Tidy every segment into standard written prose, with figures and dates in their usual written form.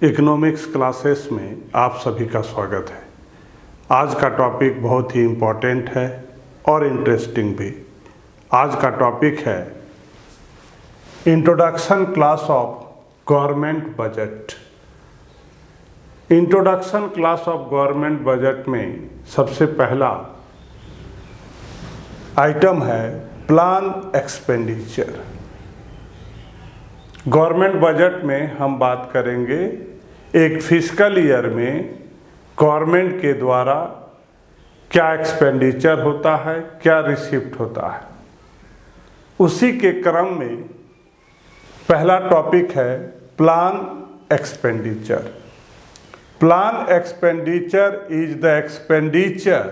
Economics classes में आप सभी का स्वागत है। आज का टॉपिक बहुत ही इम्पोर्टेंट है और इंटरेस्टिंग भी। आज का टॉपिक है introduction class of government budget. Introduction class of government budget में सबसे पहला आइटम है प्लान एक्सपेंडिचर। गवर्नमेंट बजट में हम बात करेंगे एक फिस्कल ईयर में गवर्नमेंट के द्वारा क्या एक्सपेंडिचर होता है, क्या रिसिप्ट होता है। उसी के क्रम में पहला टॉपिक है plan expenditure. Plan expenditure is the expenditure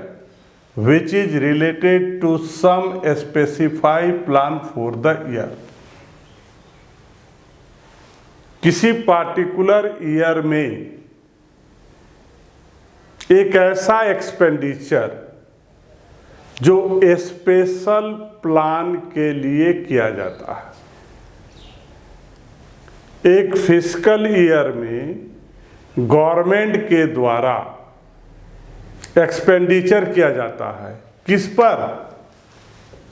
which is related to some specified plan for the year। किसी पार्टिकुलर ईयर में एक ऐसा एक्सपेंडिचर जो स्पेशल प्लान के लिए किया जाता है। एक फिस्कल ईयर में गवर्नमेंट के द्वारा एक्सपेंडिचर किया जाता है किस पर?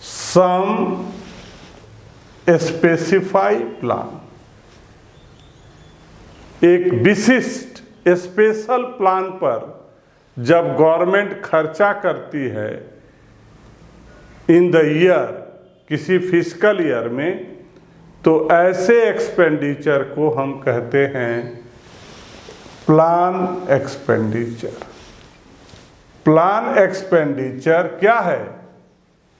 Some specified plan. एक विशिष्ट स्पेशल प्लान पर जब गवर्नमेंट खर्चा करती है इन द ईयर, किसी फिस्कल ईयर में, तो ऐसे एक्सपेंडिचर को हम कहते हैं प्लान एक्सपेंडिचर। प्लान एक्सपेंडिचर क्या है?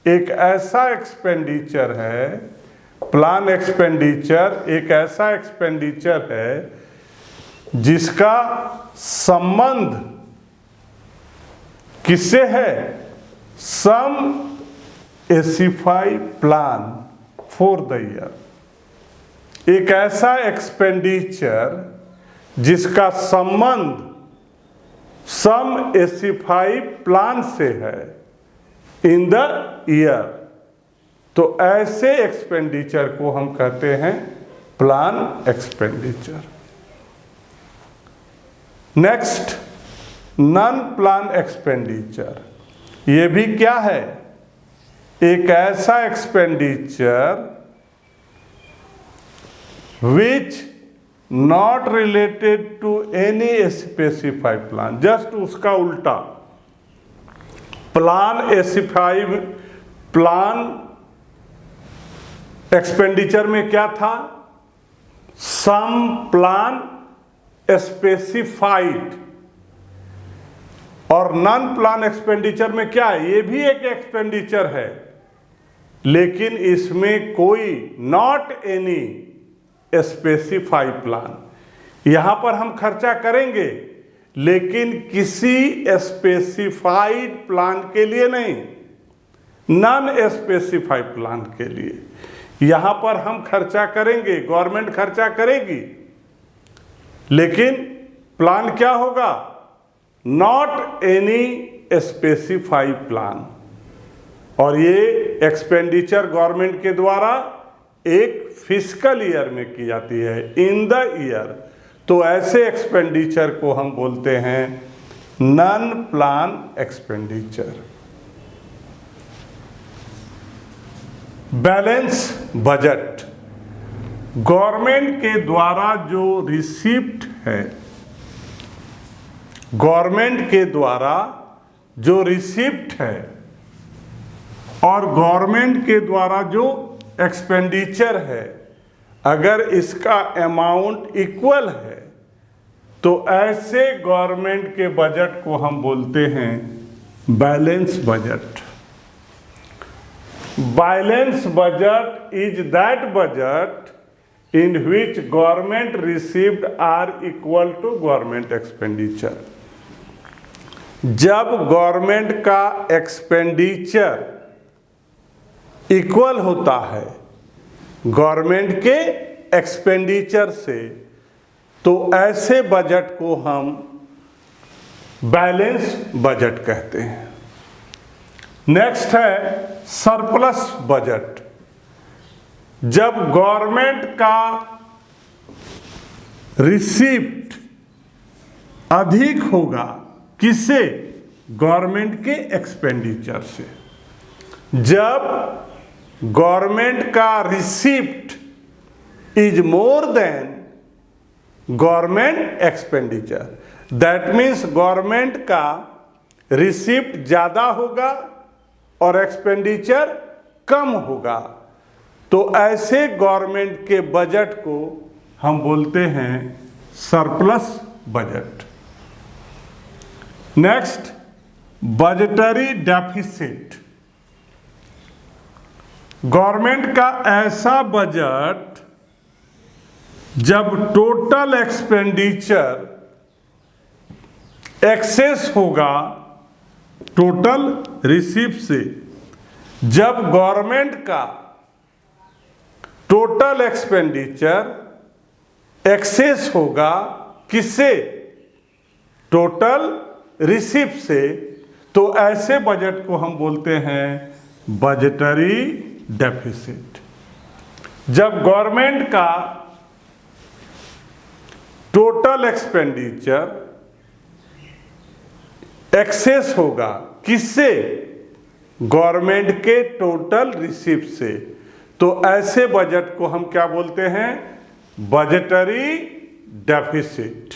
एक ऐसा एक्सपेंडिचर है, प्लान एक्सपेंडिचर एक ऐसा एक्सपेंडिचर है जिसका संबंध किससे है? Some specified plan for the year. एक ऐसा एक्सपेंडिचर जिसका संबंध सम स्पेसिफाइड प्लान से है इन द ईयर, तो ऐसे एक्सपेंडिचर को हम कहते हैं plan expenditure. Next, non plan expenditure. ये भी क्या है? एक ऐसा expenditure which not related to any specified plan. Just उसका उल्टा। प्लान स्पेसिफाइड प्लान एक्सपेंडिचर में क्या था? Some plan specified. और नॉन प्लान एक्सपेंडिचर में क्या है? ये भी एक एक्सपेंडिचर है, लेकिन इसमें कोई नॉट एनी स्पेसिफाइड प्लान। यहां पर हम खर्चा करेंगे लेकिन किसी स्पेसिफाइड प्लान के लिए नहीं, नॉन स्पेसिफाइड प्लान के लिए यहां पर हम खर्चा करेंगे, गवर्नमेंट खर्चा करेगी, लेकिन प्लान क्या होगा? Not any specified plan. और ये एक्सपेंडिचर गवर्नमेंट के द्वारा एक फिस्कल ईयर में की जाती है, इन द ईयर। तो ऐसे एक्सपेंडिचर को हम बोलते हैं non plan expenditure. Balance budget. Government के द्वारा जो रिसिप्ट है, गवर्नमेंट के द्वारा जो रिसिप्ट है और गवर्नमेंट के द्वारा जो एक्सपेंडिचर है, अगर इसका अमाउंट इक्वल है तो ऐसे गवर्नमेंट के बजट को हम बोलते हैं balance budget. Balance budget is that budget in which government received are equal to government expenditure. जब गवर्नमेंट का एक्सपेंडिचर इक्वल होता है गवर्नमेंट के एक्सपेंडिचर से, तो ऐसे बजट को हम बैलेंस बजट कहते हैं। नेक्स्ट है सरप्लस बजट। जब गवर्नमेंट का रिसीप्ट अधिक होगा किससे? गवर्नमेंट के एक्सपेंडिचर से। जब गवर्नमेंट का receipt is more then government expenditure, that means government का रिसिप्ट ज़्यादा होगा और एक्सपेंडिचर कम होगा, तो ऐसे गवर्नमेंट के बजट को हम बोलते हैं surplus budget. Next, budgetary deficit. Government का ऐसा बजट जब टोटल एक्सपेंडिचर एक्सेस होगा टोटल रिसीप्ट से। जब गवर्नमेंट का टोटल एक्सपेंडिचर एक्सेस होगा किससे? टोटल रिसीप्ट से, तो ऐसे बजट को हम बोलते हैं बजटरी डेफिसिट। जब गवर्नमेंट का टोटल एक्सपेंडिचर एक्सेस होगा किससे? गवर्नमेंट के टोटल रिसीप्ट से, तो ऐसे बजट को हम क्या बोलते हैं? Budgetary deficit.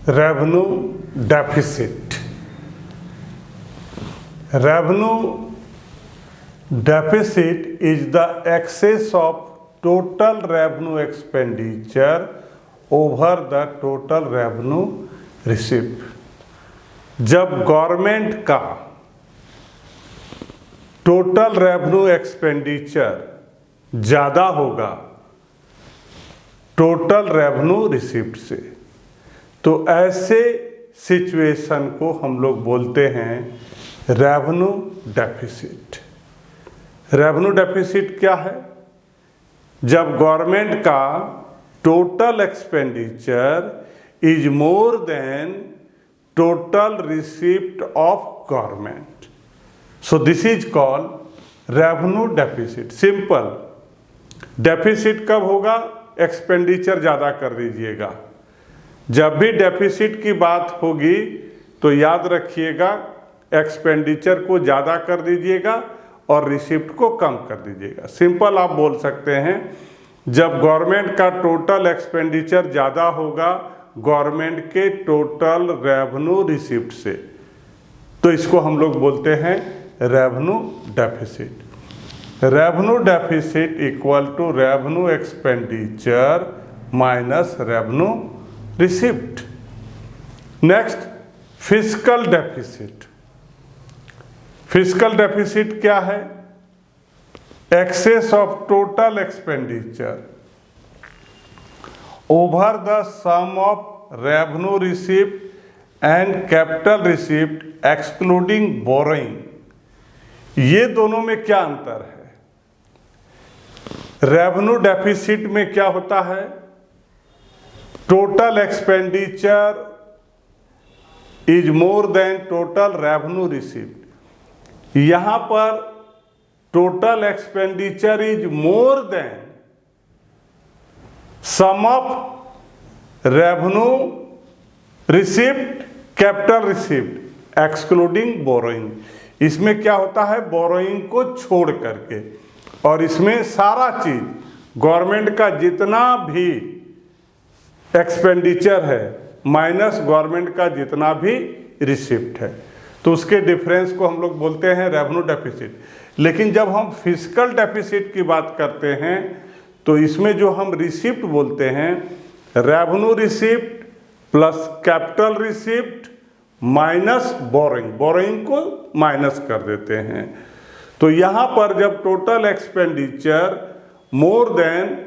Revenue deficit. Revenue deficit is the excess of total revenue expenditure over the total revenue receipt. जब गवर्नमेंट का टोटल रेवेन्यू एक्सपेंडिचर ज़्यादा होगा टोटल रेवेन्यू रिसीप्ट से, तो ऐसे सिचुएशन को हम लोग बोलते हैं रेवेन्यू डेफिसिट। रेवेन्यू डेफिसिट क्या है? जब गवर्नमेंट का total expenditure is more then total receipt of government, so this is called revenue deficit. Simple, deficit कब होगा? एक्सपेंडिचर ज़्यादा कर दीजिएगा। जब भी डेफिसिट की बात होगी तो याद रखिएगा एक्सपेंडिचर को ज़्यादा कर दीजिएगा और रिसिप्ट को कम कर दीजिएगा। सिंपल आप बोल सकते हैं, जब गवर्नमेंट का टोटल एक्सपेंडिचर ज़्यादा होगा गवर्नमेंट के टोटल रेवेन्यू रिसिप्ट से, तो इसको हम लोग बोलते हैं revenue deficit. Revenue deficit equal to revenue expenditure minus revenue receipt. Next, fiscal deficit. Fiscal deficit क्या है? Excess of total expenditure over the sum of revenue receipt and capital receipt excluding borrowing. ये दोनों में क्या अंतर है? Revenue deficit में क्या होता है? Total expenditure is more than total revenue receipt. यहां पर total expenditure is more than sum of revenue receipt capital receipt excluding borrowing. इसमें क्या होता है? बोरोइंग को छोड़ करके, और इसमें सारा चीज गवर्नमेंट का जितना भी एक्सपेंडिचर है माइनस गवर्नमेंट का जितना भी रिसिप्ट है, तो उसके डिफरेंस को हम लोग बोलते हैं रेवेन्यू डेफिसिट। लेकिन जब हम फिस्कल डेफिसिट की बात करते हैं तो इसमें जो हम रिसिप्ट बोलते हैं, revenue receipt plus capital receipt minus borrowing, borrowing को माइनस कर देते हैं। तो यहाँ पर जब total expenditure more than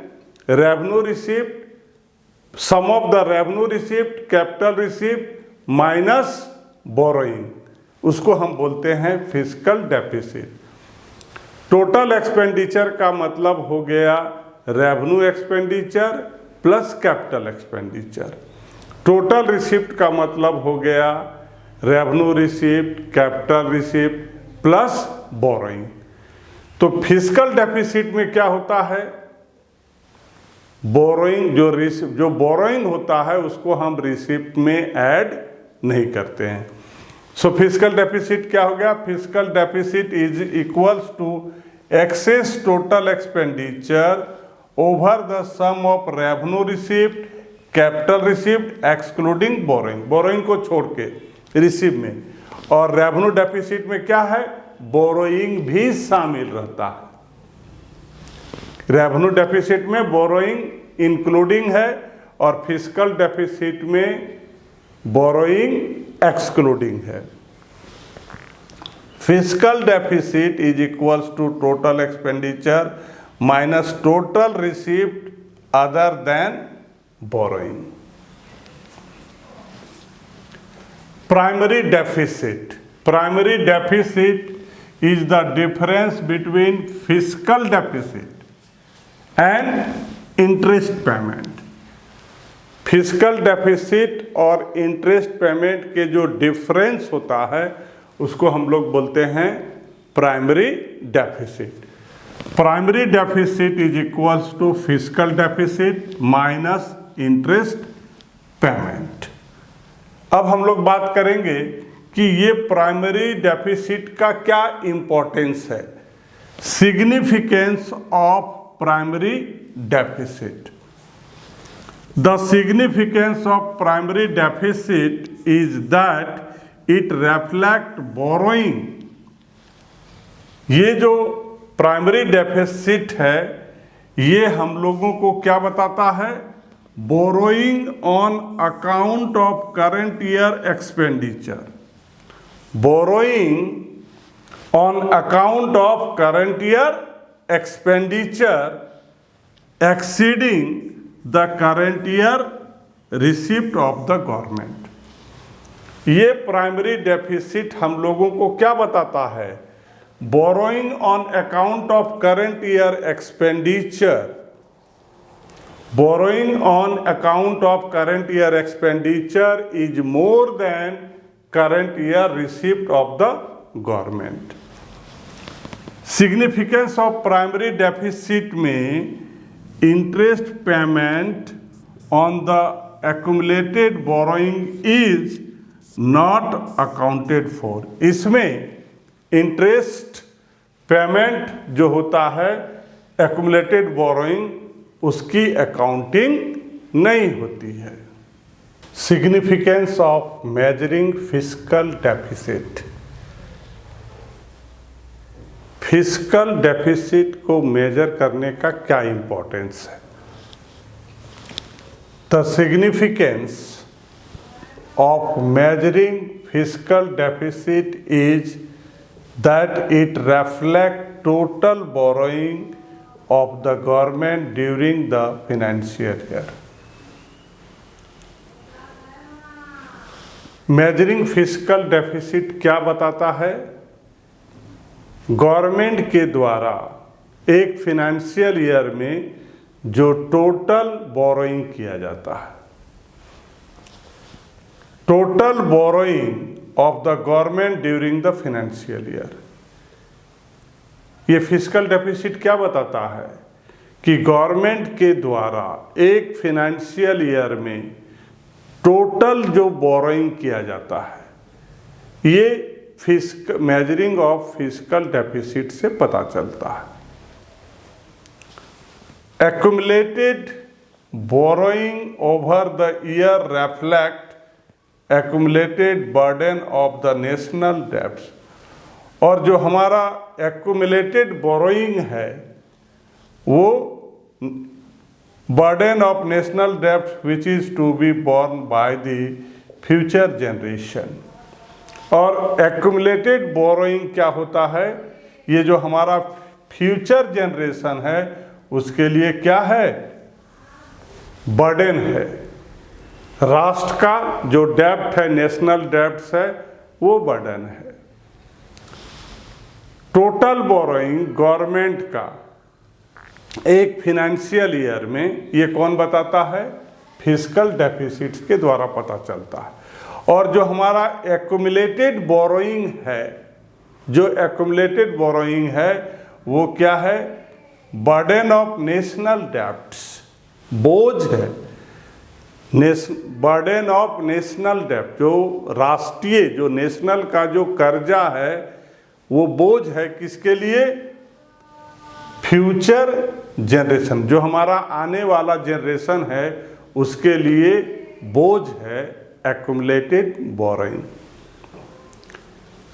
revenue receipt, sum of the revenue receipt capital receipt minus borrowing, उसको हम बोलते हैं फिस्कल डेफिसिट। टोटल एक्सपेंडिचर का मतलब हो गया revenue expenditure plus capital expenditure. Total receipt का मतलब हो गया revenue receipt capital receipt plus borrowing. तो फिस्कल डेफिसिट में क्या होता है? बोरोइंग जो बोरोइंग होता है उसको हम रिसिप्ट में ऐड नहीं करते हैं। सो फिस्कल डेफिसिट क्या हो गया? Fiscal deficit is equals to excess total expenditure over the sum of revenue receipt, capital receipt excluding borrowing, borrowing को छोड़ के रिसिप्ट में। और रेवेन्यू डेफिसिट में क्या है? बोरोइंग भी शामिल रहता है। रेवेन्यू डेफिसिट में बोरोइंग इंक्लूडिंग है और फिस्कल डेफिसिट में बोरोइंग एक्सक्लूडिंग है। Fiscal deficit is equals to total expenditure minus total receipt other than borrowing. Primary deficit is the difference between fiscal deficit and interest payment। Fiscal deficit और interest payment के जो difference होता है उसको हम लोग बोलते हैं primary deficit. Primary deficit is equals to fiscal deficit minus interest payment. अब हम लोग बात करेंगे कि ये प्राइमरी डेफिसिट का क्या इंपॉर्टेंस है। Significance of primary deficit. The significance of primary deficit is that it reflect borrowing. ये जो प्राइमरी डेफिसिट है ये हम लोगों को क्या बताता है? Borrowing on account of current year expenditure. Borrowing on account of current year expenditure exceeding the current year receipt of the government. ये प्राइमरी डेफिसिट हम लोगों को क्या बताता है? Borrowing on account of current year expenditure, borrowing on account of current year expenditure is more than current year receipt of the government। Significance of primary deficit में interest payment on the accumulated borrowing is not accounted for। इसमें interest payment जो होता है accumulated borrowing उसकी accounting नहीं होती है। Significance of measuring fiscal deficit. Fiscal deficit को मेजर करने का क्या इंपॉर्टेंस है? The significance of measuring fiscal deficit is that it reflect total borrowing of the government during the financial year। Measuring fiscal deficit क्या बताता है? Government के द्वारा एक फिनेंशियल ईयर में जो टोटल बोरोइंग किया जाता है, total borrowing of the government during the financial year. ये फिस्कल डेफिसिट क्या बताता है कि गवर्नमेंट के द्वारा एक फिनेंशियल ईयर में टोटल जो बोरोइंग किया जाता है ये मेजरिंग ऑफ फिस्कल डेफिसिट से पता चलता है। Accumulated borrowing over the year reflect accumulated burden of the national debts. और जो हमारा एक्युमुलेटेड बोरोइंग है वो बर्डन ऑफ नेशनल डेब्ट which is to be borne by the future generation. और एक्युमुलेटेड बोरोइंग क्या होता है? ये जो हमारा फ्यूचर जनरेशन है उसके लिए क्या है? बर्डन है। राष्ट्र का जो डेब्ट है, नेशनल डेब्ट्स है, वो बर्डन है। टोटल बोरोइंग गवर्नमेंट का एक फिनेंशियल ईयर में ये कौन बताता है? फिस्कल डेफिसिट के द्वारा पता चलता है। और जो हमारा एक्युमुलेटेड बोरोइंग है, जो एक्युमुलेटेड बोरोइंग है वो क्या है? Burden of national debts. बोझ है, बर्डन ऑफ नेशनल डेब्ट, जो राष्ट्रीय, जो नेशनल का जो कर्जा है वो बोझ है किसके लिए? फ्यूचर जनरेशन, जो हमारा आने वाला जनरेशन है उसके लिए बोझ है accumulated borrowing.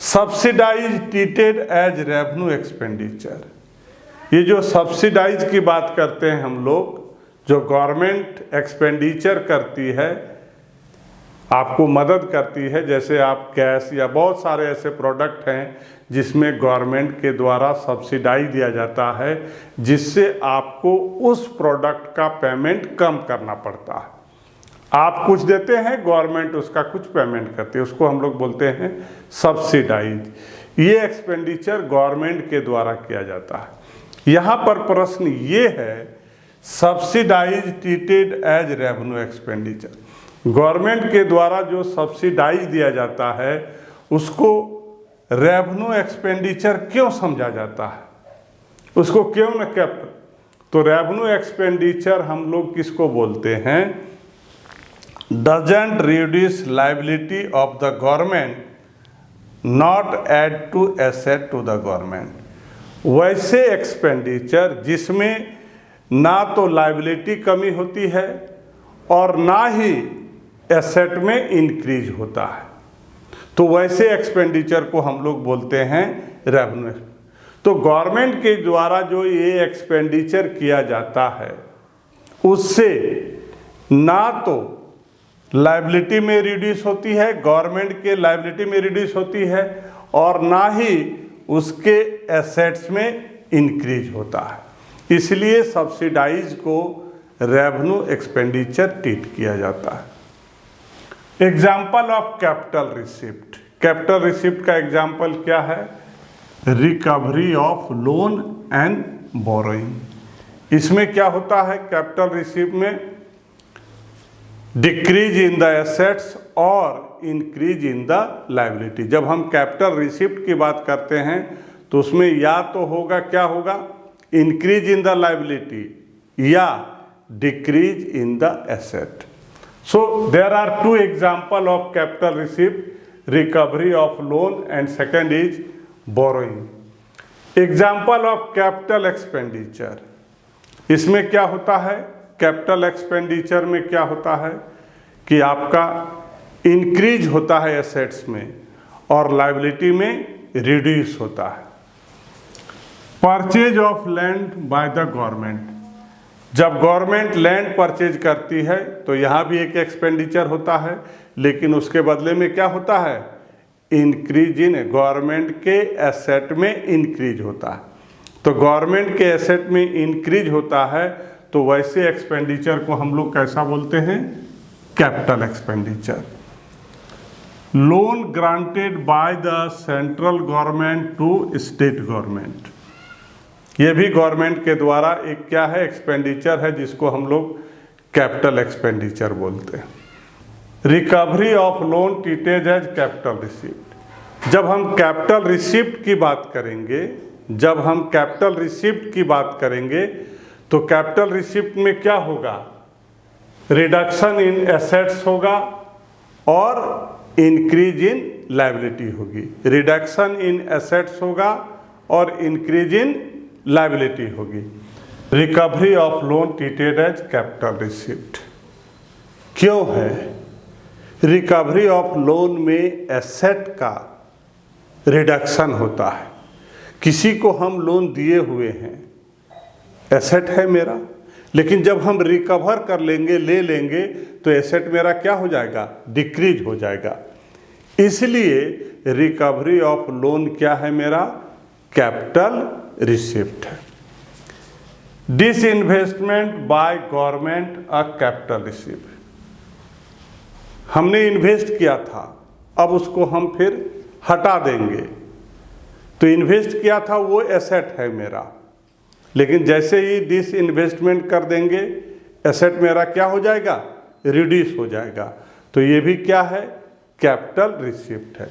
Subsidize treated as revenue expenditure, ये जो सब्सिडाइज की बात करते हैं हम लोग, जो गवर्नमेंट एक्सपेंडिचर करती है, आपको मदद करती है, जैसे आप गैस या बहुत सारे ऐसे प्रोडक्ट हैं जिसमें गवर्नमेंट के द्वारा सब्सिडाइज दिया जाता है, जिससे आपको उस प्रोडक्ट का पेमेंट कम करना पड़ता है। आप कुछ देते हैं, गवर्नमेंट उसका कुछ पेमेंट करती है, उसको हम लोग बोलते हैं सब्सिडाइज। ये एक्सपेंडिचर गवर्नमेंट के द्वारा किया जाता है। यहाँ पर प्रश्न ये है, subsidize treated as revenue expenditure, government के द्वारा जो सब्सिडाइज दिया जाता है उसको रेवेन्यू एक्सपेंडिचर क्यों समझा जाता है, उसको क्यों न कैप्ट? तो रेवेन्यू एक्सपेंडिचर हम लोग किसको बोलते हैं? Doesn't reduce liability of the government, not add to asset to the government. वैसे एक्सपेंडिचर जिसमें ना तो लायबिलिटी कमी होती है और ना ही एसेट में इंक्रीज होता है, तो वैसे एक्सपेंडिचर को हम लोग बोलते हैं रेवेन्यू। तो गवर्नमेंट के द्वारा जो ये एक्सपेंडिचर किया जाता है उससे ना तो लायबिलिटी में रिड्यूस होती है, गवर्नमेंट के लायबिलिटी में रिड्यूस होती है, और ना ही उसके एसेट्स में इंक्रीज होता है। इसलिए सब्सिडाइज को रेवेन्यू एक्सपेंडिचर ट्रीट किया जाता है। Example of capital receipt, capital receipt का एग्जाम्पल क्या है? Recovery of loan and borrowing. इसमें क्या होता है? कैपिटल रिसिप्ट में डिक्रीज इन द एसेट्स और इंक्रीज इन द लायबिलिटी। जब हम कैपिटल रिसिप्ट की बात करते हैं तो उसमें या तो होगा, क्या होगा? इंक्रीज इन द लायबिलिटी या decrease in the asset. So there are two examples of capital receipt, recovery of loan and second is borrowing. Example of capital expenditure, इसमें क्या होता है? कैपिटल एक्सपेंडिचर में क्या होता है कि आपका इंक्रीज होता है एसेट्स में और लायबिलिटी में रिड्यूस होता है। Purchase of land by the government, जब गवर्नमेंट लैंड परचेज करती है तो यहाँ भी एक एक्सपेंडिचर होता है, लेकिन उसके बदले में क्या होता है? इंक्रीज इन, गवर्नमेंट के एसेट में इंक्रीज होता है। तो गवर्नमेंट के एसेट में इंक्रीज होता है, तो वैसे एक्सपेंडिचर को हम लोग कैसा बोलते हैं? Capital expenditure. Loan granted by the central government to state government, ये भी गवर्नमेंट के द्वारा एक क्या है? एक्सपेंडिचर है, जिसको हम लोग कैपिटल एक्सपेंडिचर बोलते हैं। Recovery of loan treated as capital receipt, जब हम कैपिटल रिसिप्ट की बात करेंगे, जब हम कैपिटल रिसिप्ट की बात करेंगे तो कैपिटल रिसिप्ट में क्या होगा? रिडक्शन इन एसेट्स होगा और इंक्रीज इन लायबिलिटी होगी। रिडक्शन इन एसेट्स होगा और इंक्रीज इन लायबिलिटी होगी। Recovery of loan treated as capital receipt क्यों है? रिकवरी ऑफ लोन में एसेट का रिडक्शन होता है। किसी को हम लोन दिए हुए हैं, एसेट है मेरा, लेकिन जब हम रिकवर कर लेंगे, ले लेंगे, तो एसेट मेरा क्या हो जाएगा? डिक्रीज हो जाएगा। इसलिए रिकवरी ऑफ लोन क्या है मेरा? कैपिटल रिसिप्ट है। Disinvestment by government a capital receipt, हमने इन्वेस्ट किया था, अब उसको हम फिर हटा देंगे, तो इन्वेस्ट किया था वो एसेट है मेरा, लेकिन जैसे ही डिसइन्वेस्टमेंट कर देंगे एसेट मेरा क्या हो जाएगा? रिड्यूस हो जाएगा। तो ये भी क्या है? कैपिटल रिसिप्ट है।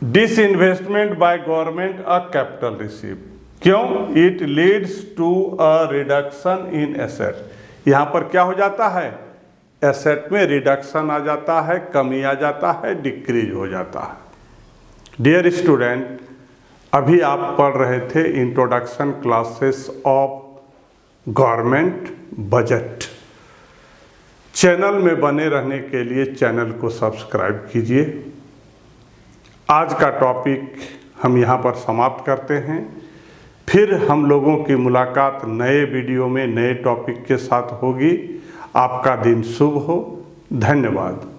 Disinvestment by government a capital receipt, क्यों? It leads to a reduction in asset. यहाँ पर क्या हो जाता है? एसेट में रिडक्शन आ जाता है, कमी आ जाता है, डिक्रीज हो जाता है। डियर स्टूडेंट, अभी आप पढ़ रहे थे introduction classes of government budget. Channel में बने रहने के लिए चैनल को सब्सक्राइब कीजिए। आज का टॉपिक हम यहाँ पर समाप्त करते हैं। फिर हम लोगों की मुलाकात नए वीडियो में नए टॉपिक के साथ होगी। आपका दिन शुभ हो। धन्यवाद।